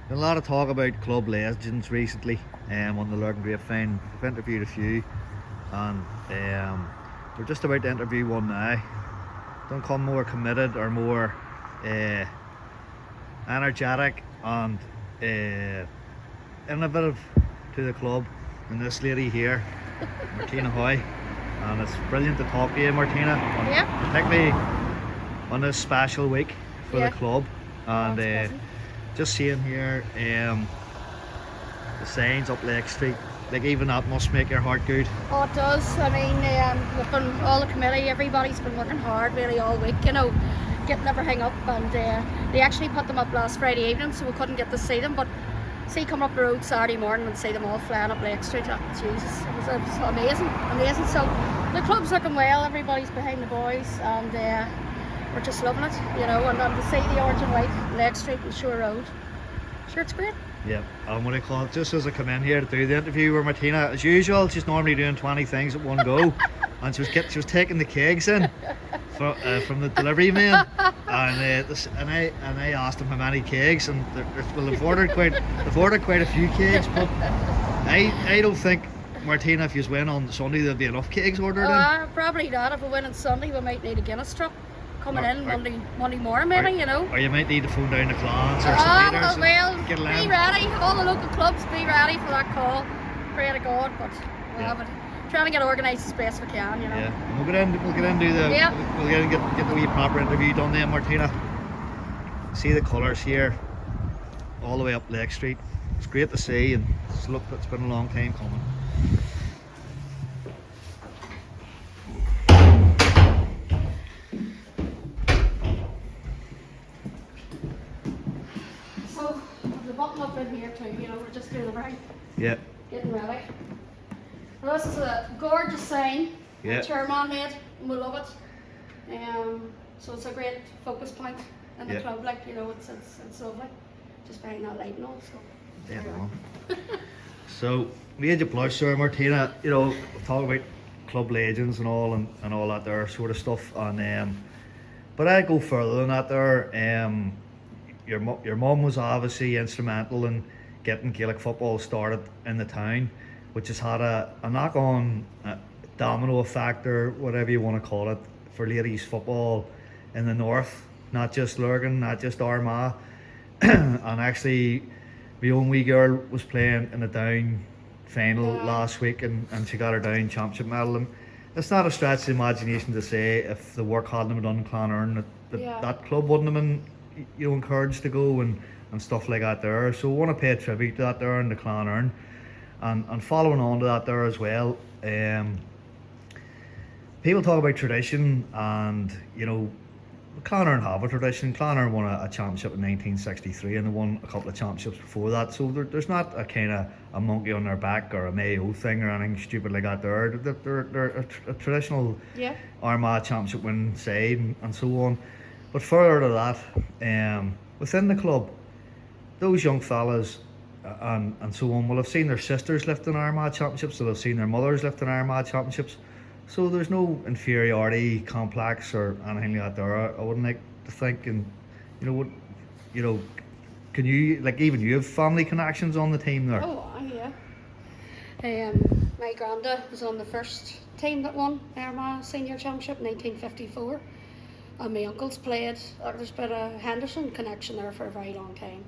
Been a lot of talk about club legends recently on the Lurgan Grapevine. We've interviewed a few, and we're just about to interview one now. Don't come more committed or more uh, energetic and innovative to the club than this lady here, Martina Hoye. And it's brilliant to talk to you, Martina, particularly on this special week for the club. And just seeing here the signs up Lake Street, like even that must make your heart good. Oh, it does. I mean, looking, all the committee, everybody's been working hard really all week, getting everything up, and they actually put them up last Friday evening, so we couldn't get to see them, but see coming up the road Saturday morning and see them all flying up Lake Street, Jesus, it was amazing. So the club's looking well, everybody's behind the boys, and we're just loving it, and to see the orange and white Lake Street and Shore Road, sure, it's great. Yeah, and what I call it, just as I come in here to do the interview with Martina, as usual, she's normally doing 20 things at one go, and she was taking the kegs in from the delivery man, and I asked them how many kegs, and they've ordered quite a few kegs, but I don't think, Martina, if you win on Sunday, there'll be enough kegs ordered in. Probably not. If we win on Sunday, we might need a Guinness truck coming in Monday morning, maybe, Or you might need to phone down the Clans or something. Well, be ready. All the local clubs, be ready for that call. Pray to God, but but trying to get organised as best we can, Yeah, and we'll get in and get the wee proper interview done then, Martina. See the colours here, all the way up Lake Street. It's great to see, and it's been a long time coming. Up in here too, we're just doing everything. Yeah. Getting ready. Well, this is a gorgeous sign. Yeah. The chairman made, and we love it. So it's a great focus point in the club, it's lovely. Just behind that light and all, so. Yeah. So made you blush, sir, Martina. Talk about club legends and all that there sort of stuff, and but I go further than that there. Your mum was obviously instrumental in getting Gaelic football started in the town, which has had a knock-on domino effect, or whatever you want to call it, for ladies football in the north, not just Lurgan, not just Armagh. And actually, my own wee girl was playing in the Down final last week, and she got her Down championship medal. And it's not a stretch of the imagination to say, if the work hadn't been done in Clann, that club wouldn't have been encouraged to go and stuff like that there. So we want to pay a tribute to that there in the Clann, and following on to that there as well. People talk about tradition, and Clann have a tradition. Clann won a championship in 1963, and they won a couple of championships before that. So there's not a kind of a monkey on their back or a Mayo thing or anything stupid like that there. They're a traditional Armagh championship winning side, and so on. But further to that, within the club, those young fellas and so on will have seen their sisters lifting Armagh championships, they'll have seen their mothers lifting Armagh championships. So there's no inferiority complex or anything like that there. I wouldn't like to think, and can you, like, even you have family connections on the team there? Oh, yeah. My granddad was on the first team that won Armagh Senior Championship in 1954. And my uncles played. There's been a Henderson connection there for a very long time.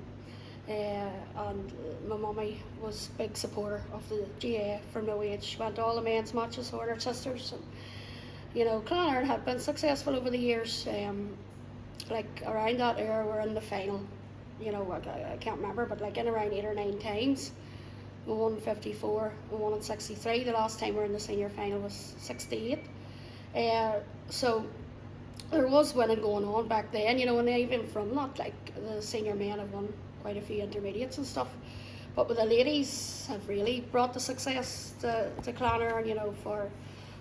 And my mummy was a big supporter of the GA from no age. She went to all the men's matches, her and her sisters. And, Clann had been successful over the years. Like around that era, we're in the final. I can't remember, but like in around 8 or 9 times. We won in 54, we won in 63. The last time we were in the senior final was 68. So there was winning going on back then, and even from that, like the senior men have won quite a few intermediates and stuff. But with the ladies have really brought the success to Clann, for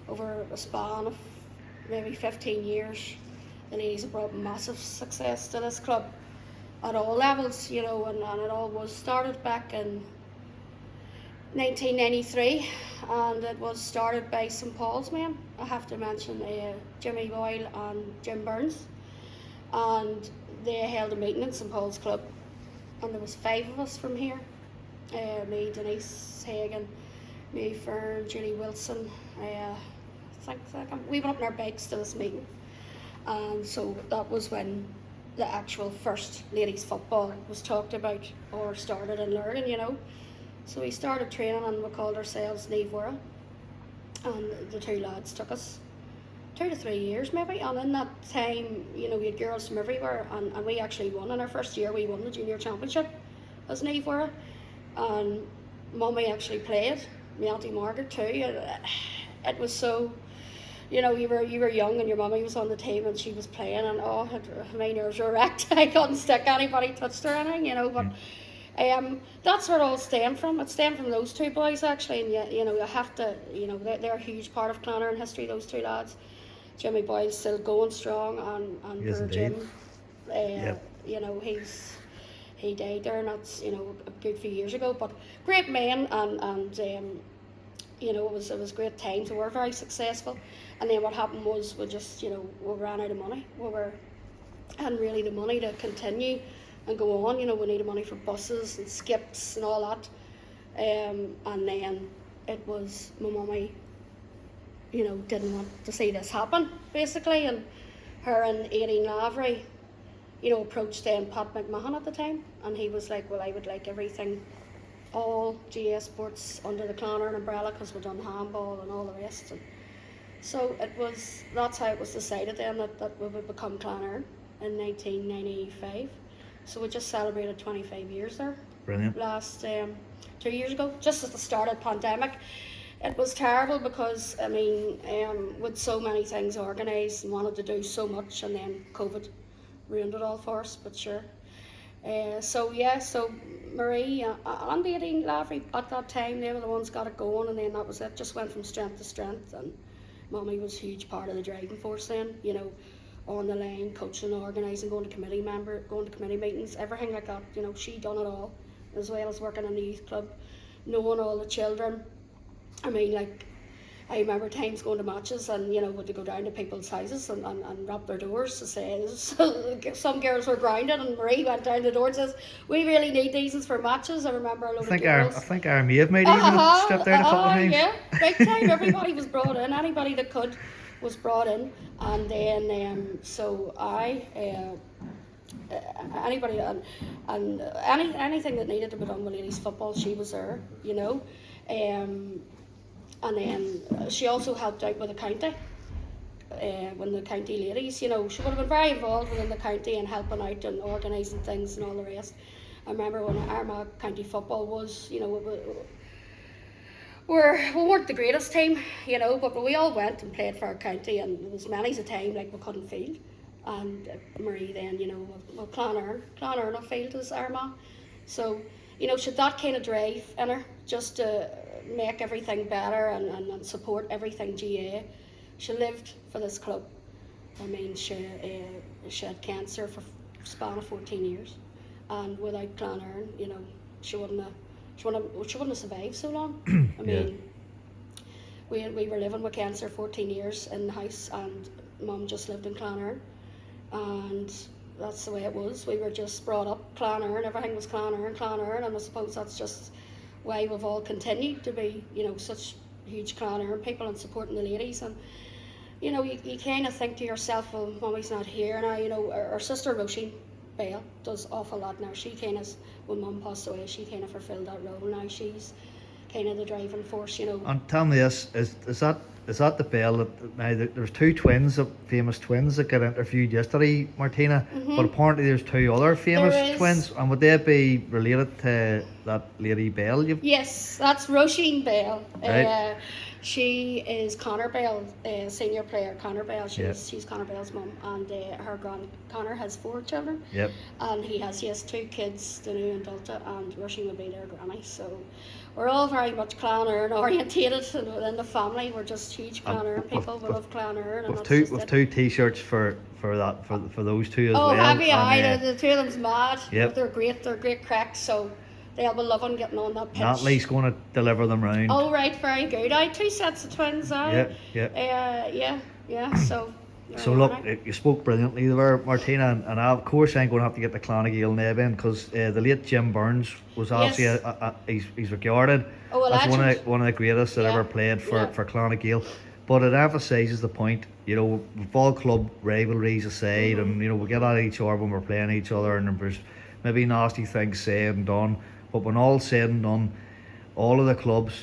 over a span of maybe 15 years. The ladies have brought massive success to this club at all levels, and it all was started back in 1993, and it was started by St Paul's men. I have to mention Jimmy Boyle and Jim Burns, and they held a meeting in St Paul's Club and there was 5 of us from here. Me, Denise Hagan, me, Fern, Julie Wilson. We went up on our bikes to this meeting, and so that was when the actual first ladies football was talked about or started in Lurgan, you know. So we started training and we called ourselves Nívora, and the 2 lads took us 2 to 3 years maybe, and in that time, you know, we had girls from everywhere, and we actually won in our first year. We won the junior championship as Nívora, and Mummy actually played, my auntie Margaret too. It was so, you know, you were young and your mummy was on the team and she was playing, and my nerves were wrecked. I couldn't stick anybody, touched or anything, you know. But that's where it all stemmed from. It stemmed from those 2 boys actually, and you know, you have to, you know, they're a huge part of Clann history. Those 2 lads, Jimmy Boyle's still going strong, and Yes, poor indeed. Jim, you know, he died there, and that's, you know, a good few years ago. But great men, and you know, it was great times. We were very successful, and then what happened was we just, you know, we ran out of money. Hadn't really the money to continue and go on. You know, we needed money for buses and skips and all that. And then it was my mummy, you know, didn't want to see this happen basically, and her and Eireann Lavery, you know, approached Pat McMahon at the time, and he was like, well, I would like everything, all GA sports under the Clann umbrella, because we've done handball and all the rest. And so that's how it was decided then that we would become Clann in 1995. So we just celebrated 25 years there. Brilliant. Last 2 years ago, just at the start of the pandemic. It was terrible because, I mean, with so many things organised and wanted to do so much, and then COVID ruined it all for us, but sure. So Marie and Eireann Lavery at that time, they were the ones got it going, and then that was it. Just went from strength to strength, and Mummy was a huge part of the driving force then, you know, on the line, coaching, organising, going to committee meetings, everything like that. You know, she done it all, as well as working in the youth club, knowing all the children. I mean, like, I remember times going to matches and, you know, would go down to people's houses and rap their doors to say, some girls were grounded, and Marie went down the door and says, we really need these for matches. I remember a load of girls. I think our mate might even have stepped out a couple of times. Yeah, big time. Everybody was brought in. Anybody that could was brought in. And then, anybody and anything that needed to be done with ladies football, she was there, you know. And then she also helped out with the county, when the county ladies, you know, she would have been very involved within the county and helping out and organising things and all the rest. I remember when Armagh county football was, you know, we weren't the greatest team, you know, but we all went and played for our county, and there was many's a time like we couldn't field. And Marie then, you know, well, Clann will field as Armagh. So, you know, she had that kind of drive in her, just to make everything better and support everything GA. She lived for this club. I mean, she had cancer for a span of 14 years, and without Clann, you know, she wouldn't have survived so long. I mean, we were living with cancer 14 years in the house, and Mum just lived in Clann, and that's the way it was. We were just brought up Clann, everything was Clann, and I suppose that's just why we've all continued to be, you know, such huge Clann people and supporting the ladies. And, you know, you kind of think to yourself, well, Mummy's not here now, you know. Our sister Roisin Bale does awful lot now. She kind of, when Mum passed away, she kind of fulfilled that role. Now she's kind of the driving force, you know. And tell me this, is that the Bell that now there's 2 twins, famous twins that got interviewed yesterday, Martina, but apparently there's 2 other famous twins, and would they be related to that lady Bell? Yes, that's Roisin Bale. Right. She is Conor Bale, senior player. Conor Bale, she's Conor Bale's mum, and Conor has 4 children. Yep. And he has 2 kids, Danu and Dalta, and Roisin would be their granny. So we're all very much Clann orientated, and within the family we're just huge Clann people. We love Clann, and with 2 t-shirts for those 2 as well. Oh, heavy eye! The 2 of them's mad. Yep. They're great cracks. So they'll be loving getting on that pitch. Natalie's going to deliver them round. Oh, right, very good. 2 sets of twins. Yeah. Yeah. So So look, you spoke brilliantly there, Martina, and of course I'm going to have to get the Clann name in because the late Jim Burns was obviously he's regarded as one of the greatest that ever played for Clann. But it emphasises the point, with all club rivalries aside, and we get at each other when we're playing each other, and there's maybe nasty things said and done, but when all's said and done, all of the clubs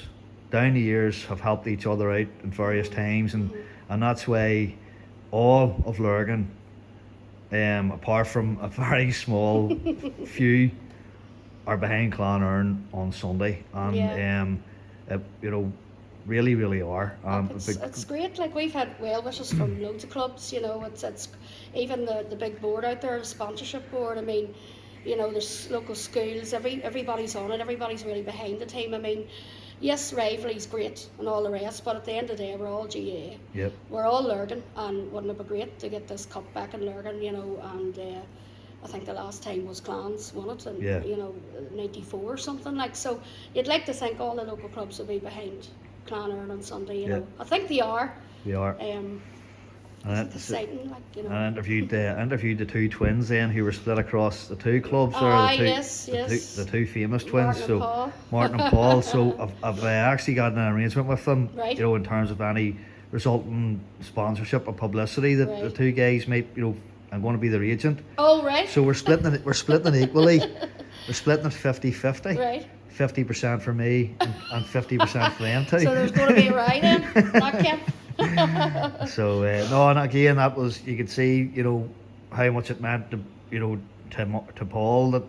down the years have helped each other out in various times, and that's why all of Lurgan, apart from a very small few, are behind Clann on Sunday, and really, really are. It's great. Like, we've had well wishes from loads of clubs. It's even the big board out there, the sponsorship board. I mean, there's local schools. Everybody's on it. Everybody's really behind the team. I mean, yes, rivalry's great and all the rest, but at the end of the day, we're all GA. Yep. We're all Lurgan, and wouldn't it be great to get this cup back in Lurgan? And I think the last time was Clann's won it, in 94 or something like. So you'd like to think all the local clubs will be behind Clann on Sunday. You know, I think they are. They are. It's exciting, And I interviewed the two twins then who were split across the two clubs. The two famous twins. Martin and Paul. So I've actually got an arrangement with them. Right. In terms of any resulting sponsorship or publicity that the two guys might. I'm going to be their agent. Oh, right. So we're splitting it. We're splitting it equally. We're splitting it 50-50. Right. 50% for me and 50% for them too. So there's going to be a ride in, not kept. So no, and again, that was, you could see, how much it meant to, to Paul that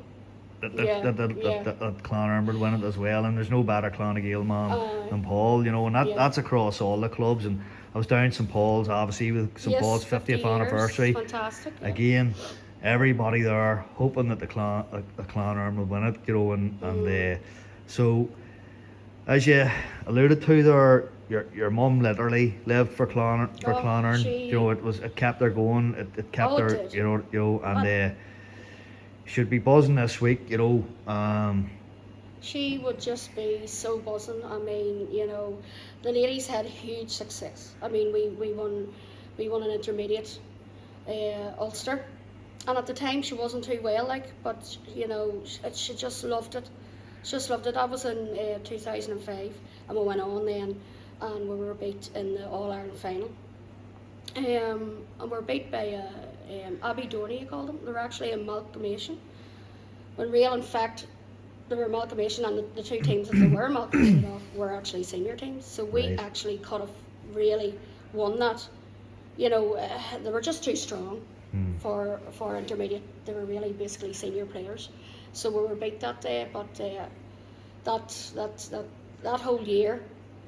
Clann would win it as well, and there's no better Clann man than Paul, and that's across all the clubs. And I was down St Paul's, obviously, with St Paul's 50th anniversary. Fantastic. Again, everybody there hoping that the Clann would win it, and so as you alluded to there, your mum literally lived for Clann. It kept her going. It kept her, and should be buzzing this week. She would just be so buzzing. I mean, the ladies had huge success. I mean, we won an intermediate Ulster, and at the time she wasn't too well, but she just loved it. She just loved it. That was in 2005, and we went on then. And we were beat in the All-Ireland final. And we were beat by Abbey Dorney, you called them. They were actually amalgamation. When real, in fact, they were amalgamation, and the two teams that they were amalgamated off were actually senior teams. So we actually could have really won that. They were just too strong for intermediate. They were really basically senior players. So we were beat that day, but that whole year.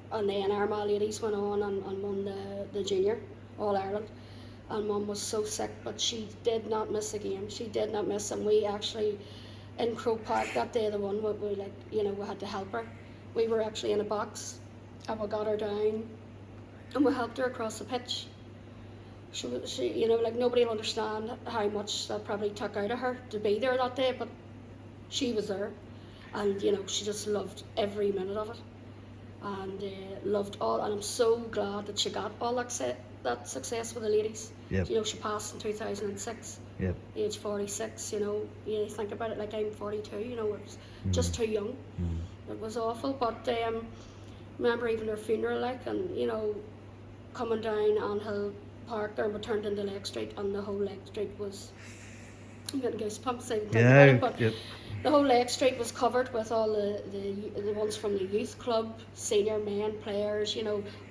And then Armagh ladies went on and won the junior All-Ireland, and Mum was so sick, but she did not miss a game. She did not miss, and we actually, in Croke Park that day, the one we had to help her. We were actually in a box, and we got her down, and we helped her across the pitch. She nobody will understand how much that probably took out of her to be there that day, but she was there, and she just loved every minute of it. And loved all, and I'm so glad that she got all that success with the ladies. Yep. She passed in 2006. Yep. Age 46. You think about it, like I'm 42. It was just too young. It was awful. But remember even her funeral, and coming down Anhill Park there, and we turned into Lake Street, and the whole Lake Street was. I'm getting goosebumps even thinking about it, but. Yep. The whole Lake Street was covered with all the ones from the youth club, senior men players,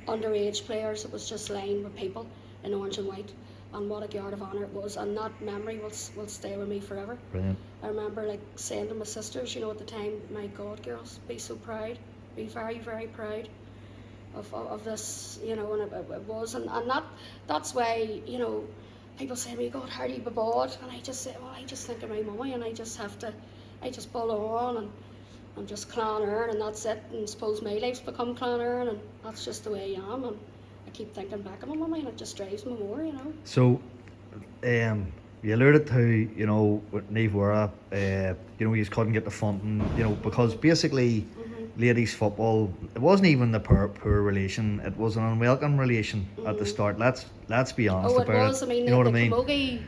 underage players. It was just lined with people in orange and white, and what a guard of honour it was. And that memory will stay with me forever. Brilliant. I remember saying to my sisters, at the time, my God, girls, be so proud, be very, very proud of this, and it was, and that's why, people say to me, God, how do you be bored? And I just say, well, I just think of my mummy, and I just pull on, and I'm just Clann, and that's it. And suppose my life's become Clann, and that's just the way I am. And I keep thinking back of my mummy, and it just drives me more, So, you alluded to, with Niamh Wara, you couldn't get the funding, because basically ladies football, it wasn't even the poor relation. It was an unwelcome relation at the start. Let's be honest Oh, it about was. it. I mean, You know what I the mean? camogie,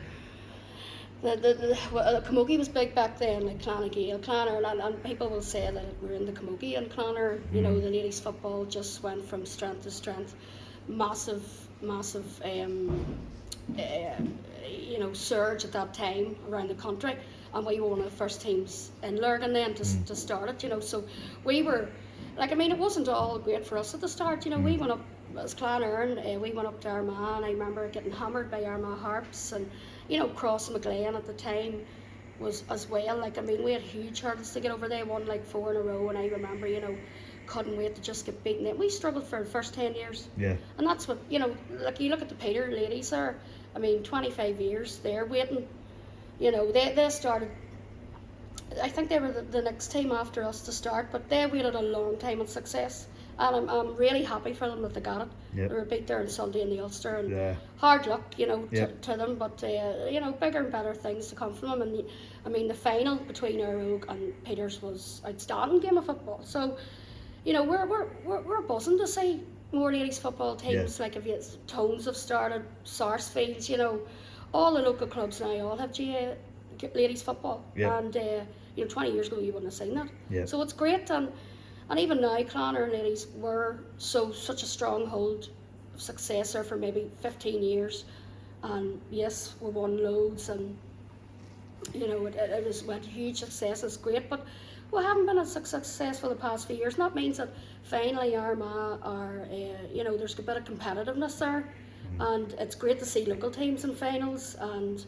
the camogie was big back then, like Clann and Gael, Clann, and people will say that it ruined the camogie and Clann. You know, the ladies football just went from strength to strength, massive, massive, you know, surge at that time around the country, and we were one of the first teams in Lurgan then to start it. You know, so we were, like, I mean, it wasn't all great for us at the start. You know, we went up as Clann Eireann, we went up to Armagh, and I remember getting hammered by Armagh Harps, and you know, Cross McGlean at the time was as well. Like, I mean, we had huge hurdles to get over. They won like 4 in a row, and I remember, you know, couldn't wait to just get beaten. We struggled for the first 10 years. Yeah. And that's what, you know, like you look at the Peter ladies there, I mean, 25 years, they're waiting. You know, they started, I think they were the next team after us to start, but they waited a long time on success. And I'm really happy for them that they got it. Yep. They were beat there on Sunday in the Ulster, and Yeah. hard luck, you know, Yep. to them. But you know, bigger and better things to come from them. And I mean, the final between Armagh and Peters was outstanding game of football. So, you know, we're buzzing to see more ladies football teams. Yeah. Like if you Tones have started, Sarsfields, you know, all the local clubs now all have GA ladies football. Yeah. And you know, 20 years ago you wouldn't have seen that. Yeah. So it's great. And even now, Clann ladies were such a stronghold of success there for maybe 15 years. And yes, we won loads, and you know, it was went huge success. It's great, but we haven't been as successful the past few years. And that means that finally Armagh are, you know, there's a bit of competitiveness there, and it's great to see local teams in finals. And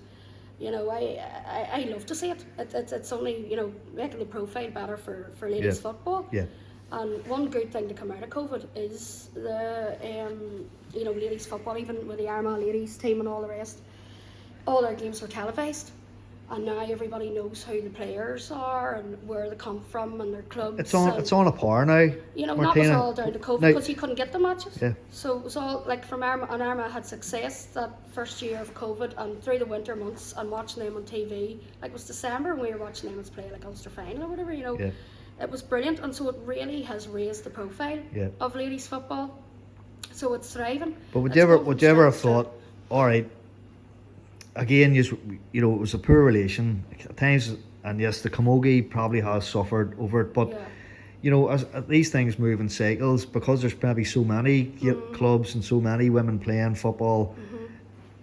you know, I love to see it. It's only, you know, making the profile better for ladies football. Yeah. And one good thing to come out of COVID is the, you know, ladies football, even with the Armagh ladies team and all the rest, all their games were televised. And now everybody knows who the players are and where they come from and their clubs. It's on a par now. You know, Martina. that was all down to COVID because you couldn't get the matches. Yeah. So it was all like from Armagh, and Armagh had success that first year of COVID and through the winter months and watching them on TV. Like it was December and we were watching them play like Ulster final or whatever, you know. Yeah. It was brilliant, and so it really has raised the profile of ladies football. So it's thriving. But would you ever have thought, all right, again, you know, it was a poor relation at times, and yes, the camogie probably has suffered over it, but you know, as these things move in cycles, because there's maybe so many clubs and so many women playing football,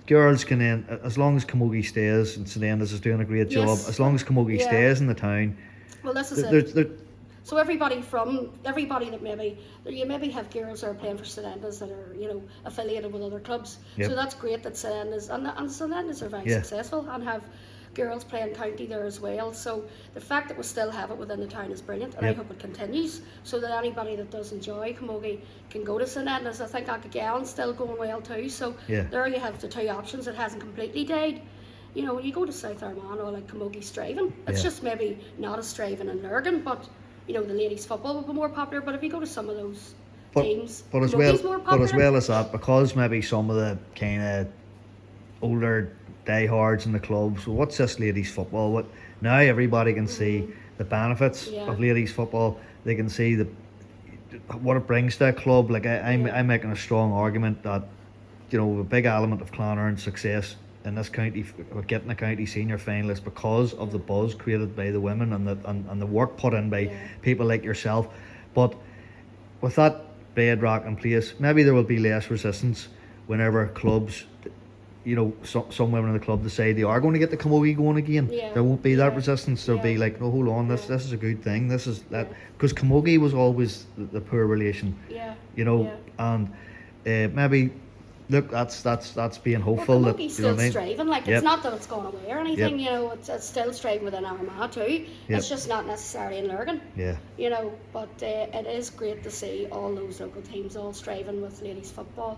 girls can then, as long as camogie stays, and St Enda's is doing a great job, as long as camogie stays in the town. Well, this is it. So everybody that maybe you have girls that are playing for St Enda's that are, you know, affiliated with other clubs. So that's great that St Enda's and St Enda's are very successful and have girls playing county there as well. So the fact that we still have it within the town is brilliant, and I hope it continues so that anybody that does enjoy camogie can go to St Enda's. I think Armagh still going well too. So there you have the two options. It hasn't completely died. You know, when you go to South Armagh or like camogie striving, it's just maybe not as striving in Lurgan, but you know, the ladies football will be more popular. But if you go to some of those teams, but as well as that, because maybe some of the kind of older diehards in the clubs, well, what's this ladies football? What now? Everybody can see the benefits of ladies football. They can see what it brings to a club. Like I'm making a strong argument that, you know, a big element of Clann success in this county, getting a county senior finalist, because of the buzz created by the women and the work put in by people like yourself. But with that bedrock in place, maybe there will be less resistance whenever clubs, you know, some women in the club decide they are going to get the camogie going again. There won't be that resistance. There'll be like, no, hold on, this is a good thing. This is that, because camogie was always the poor relation. You know, and maybe. Look, that's being hopeful. Well, that, you still know what I mean? striving. Like it's not that it's gone away or anything. You know, it's still striving within Armagh too. It's just not necessarily in Lurgan. You know, but it is great to see all those local teams all striving with ladies football,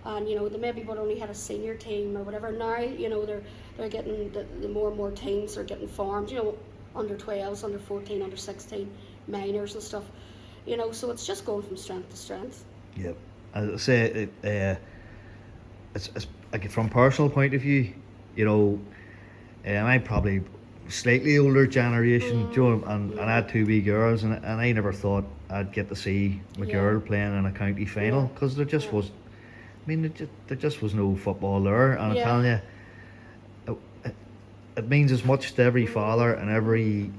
and you know they maybe would only had a senior team or whatever. Now you know they're getting the more and more teams are getting formed. You know, under 12s, under 14, under 16, minors and stuff. You know, so it's just going from strength to strength. Yeah, as I say, it's like from a personal point of view, you know, I probably slightly older generation, Joe, and I had two wee girls, and I never thought I'd get to see my girl playing in a county final, because there just was. I mean, there just was no football there, and I'm telling you, it means as much to every father and every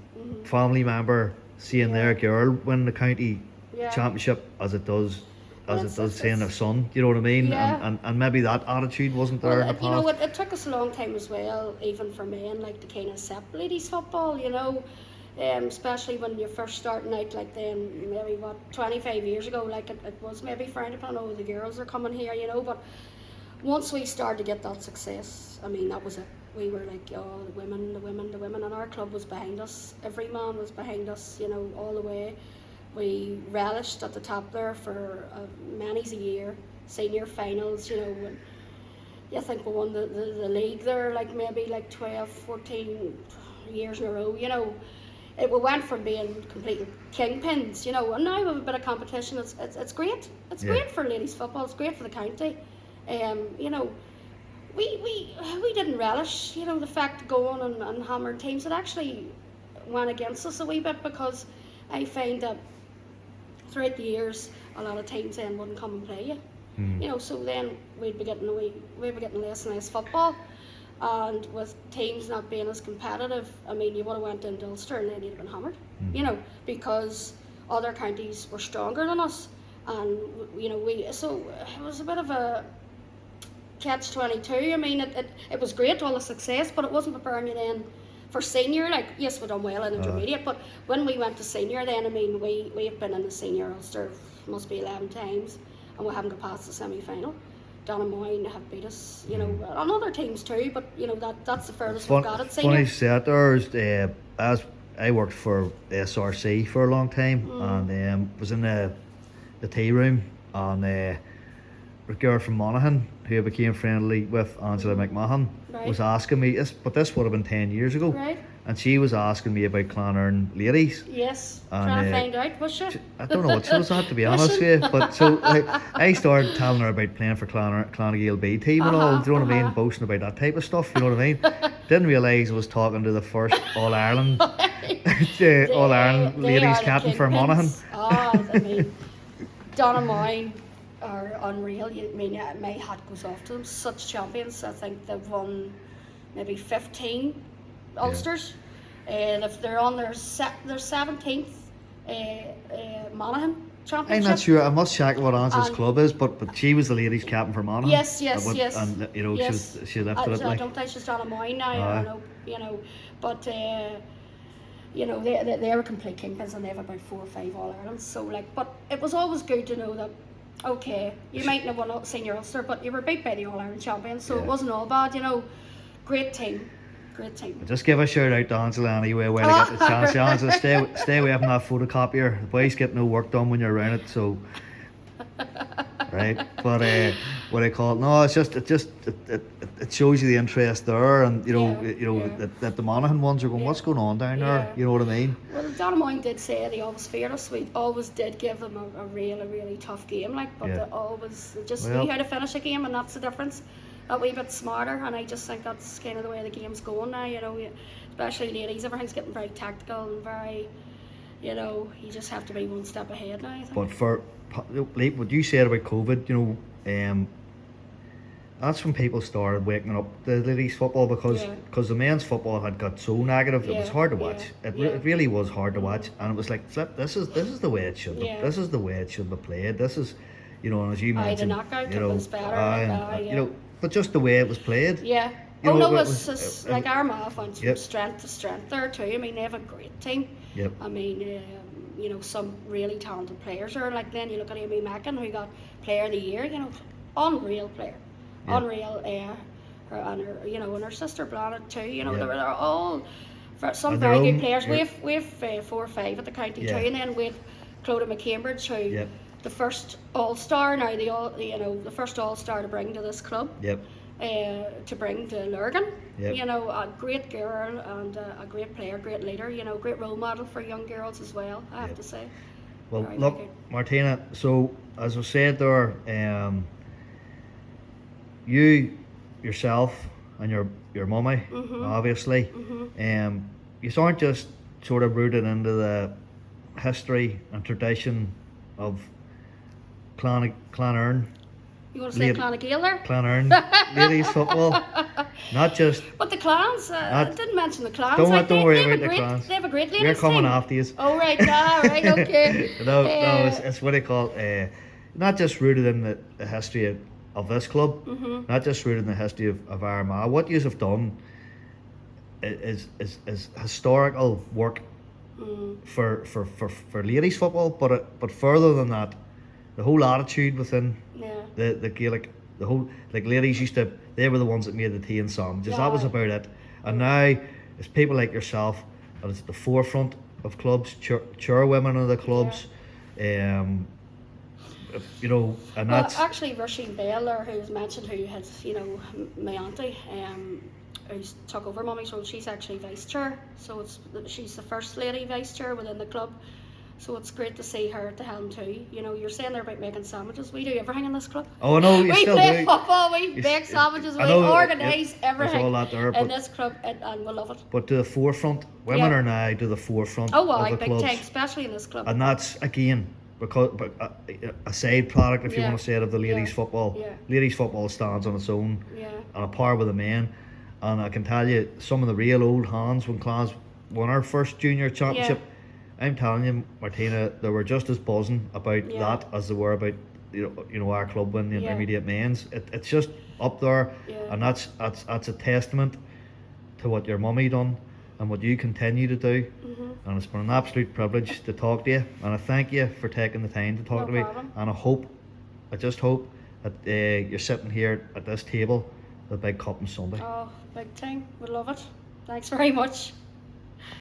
family member seeing their girl win the county championship as it does seeing their son. You know what I mean? Yeah. And maybe that attitude wasn't there in the past. You know, it took us a long time as well, even for men, like to kind of accept ladies football. You know, especially when you're first starting out, like then maybe 25 years ago, like it was maybe frowned upon. Oh, the girls are coming here, you know. But once we started to get that success, I mean, that was it. We were like, oh, the women, and our club was behind us. Every man was behind us, you know, all the way. We relished at the top there for many's a year, senior finals, you know. And I think we won the league there, like maybe like 12, 14 years in a row, you know. We went from being complete kingpins, you know, and now we have a bit of competition. It's great. It's great for ladies football. It's great for the county. You know, we didn't relish, you know, the fact of going and hammering teams. It actually went against us a wee bit, because I find that throughout the years a lot of teams then wouldn't come and play you. You know, so then we'd be getting less and less football, and with teams not being as competitive, I mean, you would have went into Ulster and then you'd have been hammered, you know, because other counties were stronger than us, and you know, so it was a bit of a catch-22. I mean, it was great, all the success, but it wasn't preparing you then for senior. Like, yes, we done well in intermediate, but when we went to senior then, I mean, we have been in the senior Ulster must be 11 times, and we haven't got past the semi-final. Donamoyne have beat us, you know, and other teams too, but you know, that's the furthest we've got at senior. Funny you said there, as I worked for SRC for a long time, and was in the tea room, and a girl from Monaghan, who I became friendly with, Angela McMahon, was asking me this, but this would have been 10 years ago, and she was asking me about Clann ladies. Yes, and, trying to find out, was she? I don't know what she was at, to be honest with you, but so like, I started telling her about playing for Clann B team and all, do you know what I mean, boasting about that type of stuff, you know what I mean. Didn't realise I was talking to the first All Ireland All Ireland ladies captain for Monaghan. Oh, I mean, Donamoyne are unreal. I mean, my hat goes off to them. Such champions. I think they've won maybe 15 Ulsters. If they're on their 17th Monaghan championship. I'm not sure. I must check what Angela's club is, but she was the ladies captain for Monaghan. Yes. And you know, she lifted it. I don't think she's Donamoyne now. You know, but. You know, they were complete kingpins, and they have about 4 or 5 All Irelands. So like, but it was always good to know that, okay, you mightn't have won senior Ulster, but you were beat by the All Ireland champions, so it wasn't all bad. You know, great team. Just give a shout out to Angela anyway while I get the chance. Angela, stay away from that photocopier. The boys get no work done when you're around it, so. Right, but what I call it, no, it shows you the interest there, and you know that the Monaghan ones are going, what's going on down there? You know what I mean? Well, Donamoyne did say they always feared us. We always did give them a really tough game, like, but they always just knew how to finish a game, and that's the difference. That wee bit smarter, and I just think that's kind of the way the game's going now. You know, especially ladies, everything's getting very tactical and very, you know, you just have to be one step ahead now, I think. But for like what you said about COVID, you know, that's when people started waking up the ladies football, because the men's football had got so negative. It was hard to watch. It really was hard to watch, and it was like, flip, this is the way it should be. This is the way it should be played. This is, you know, and as you mentioned, the knockout, you know, was better. You know, but just the way it was played. Yeah. You know, it was like Armagh went from strength to strength there too. I mean, they have a great team. I mean, you know, some really talented players are like, then you look at Amy Mackin, who got Player of the Year, you know, unreal player. Unreal, and her, you know, and her sister Blanet too, you know, they're all some very good players. We have 4 or 5 at the county too, and then we have Clodagh McCambridge, who the first All-Star, now the first All-Star to bring to this club. To bring to Lurgan, you know, a great girl and a great player, great leader, you know, great role model for young girls as well, I have to say. Well, look, Martina, so as I said there, you yourself and your mummy, obviously, you aren't just sort of rooted into the history and tradition of Clann. You want to say Clann Gaeler? Clann ladies football. Not just. But the Clans, I didn't mention the Clans. Don't worry about the Clans. They have a great ladies We're coming team. after you. Oh right, right, okay. No, it's what they call not just rooted in the history of this club, not just rooted in the history of Armagh. What you have done is historical work for ladies football, but further than that, the whole attitude within the Gaelic, the whole, like, ladies used to, they were the ones that made the tea and sandwiches. That was about it. And now it's people like yourself that is at the forefront of clubs, chairwomen of the clubs, you know, and that's actually Roisin Baylor, who's mentioned, who has, you know, my auntie, who's took over Mummy's role. She's actually vice chair, so she's the first lady vice chair within the club. So it's great to see her at the helm too. You know, you're saying there about making sandwiches. We do everything in this club. Oh no, we still play do. football, we make sandwiches, we organise everything all that there, in this club, and we love it. But to the forefront, women are now to the forefront of the big clubs. Time, especially in this club. And that's again because a side product, if you want to say it, of the ladies football. Yeah. Ladies football stands on its own, on a par with the men. And I can tell you, some of the real old hands when Clann won our first junior championship. I'm telling you, Martina, they were just as buzzing about that as they were about you know our club winning the intermediate men's. It's just up there, and that's a testament to what your mummy done and what you continue to do. And it's been an absolute privilege to talk to you, and I thank you for taking the time to talk to me. And I just hope that you're sitting here at this table, the big cup on Sunday. Oh, big time! We love it. Thanks very much.